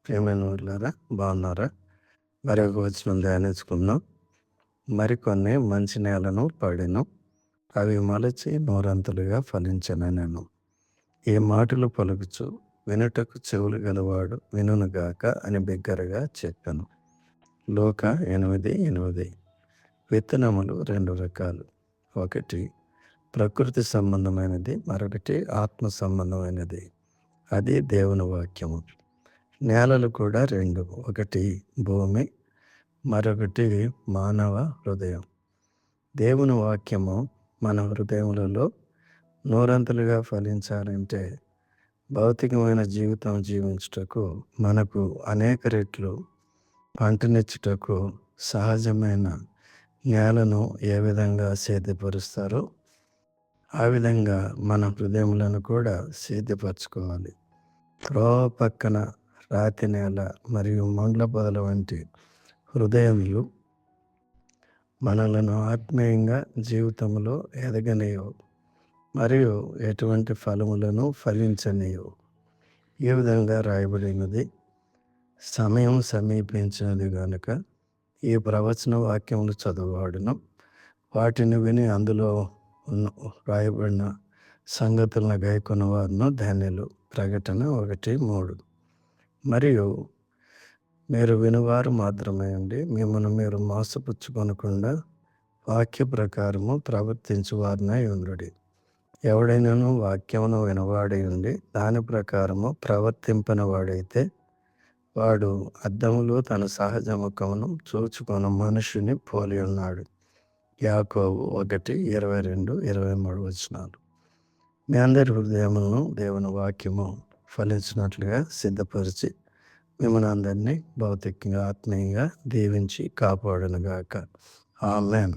ప్రియమైన వాళ్ళారా, బాగున్నారా? మరొక వచనం ధ్యానించుకుందాం. మరికొన్ని మంచి నేలను పడెను, అవి మొలచి నూరంతలుగా ఫలించెననెను. ఈ మాటలు పలుకుచు వినుటకు చెవులు గలవాడు వినుగాక అని బిగ్గరగా చెప్పాను. లూకా 8:8. విత్తనములు రెండు రకాలు. ఒకటి ప్రకృతి సంబంధమైనది, మరొకటి ఆత్మ సంబంధమైనది. అది దేవుని వాక్యము. నేలలు కూడా రెండు. ఒకటి భూమి, మరొకటి మానవ హృదయం. దేవుని వాక్యము మన హృదయములలో నూరంతలుగా ఫలించాలంటే భౌతికమైన జీవితం జీవించుటకు, మనకు అనేక రెట్లు పంటనిచ్చుటకు సహజమైన నేలను ఏ విధంగా సేద్యపరుస్తారో ఆ విధంగా మన హృదయములను కూడా సేద్యపరచుకోవాలి. త్రోవ పక్కన రాతి నేల మరియు మండ్ల పొదల వంటి హృదయములు మనలను ఆత్మీయంగా జీవితంలో ఎదగనీయవు మరియు ఎటువంటి ఫలములను ఫలించనీయవు. ఈ విధంగా రాయబడినది. సమయం సమీపించినది కనుక ఈ ప్రవచన వాక్యములు చదువువాడును వాటిని విని అందులో రాయబడిన సంగతులను గైకొన్న వారును ధన్యులు. ప్రకటన 1:3. మరియు మీరు వినువారు మాత్రమే ఉండి మిమ్మల్ని మీరు మోసపుచ్చుకొనకుండా వాక్య ప్రకారము ప్రవర్తించువారినై ఉండుడి. ఎవడైనాను వాక్యమును వినవాడై ఉండి దాని ప్రకారము ప్రవర్తింపని వాడైతే వాడు అద్దములో తన సహజ ముఖమును చూచుకొన మనుషుని పోలి ఉన్నాడు. యాకోబు 1:22-23 వచనాలు. మీ అందరి హృదయములను దేవుని వాక్యము ఫలించినట్లుగా సిద్ధపరిచి మిమ్మల్ని అందరినీ భౌతికంగా ఆత్మీయంగా దీవించి కాపాడునుగాక. ఆమేన్.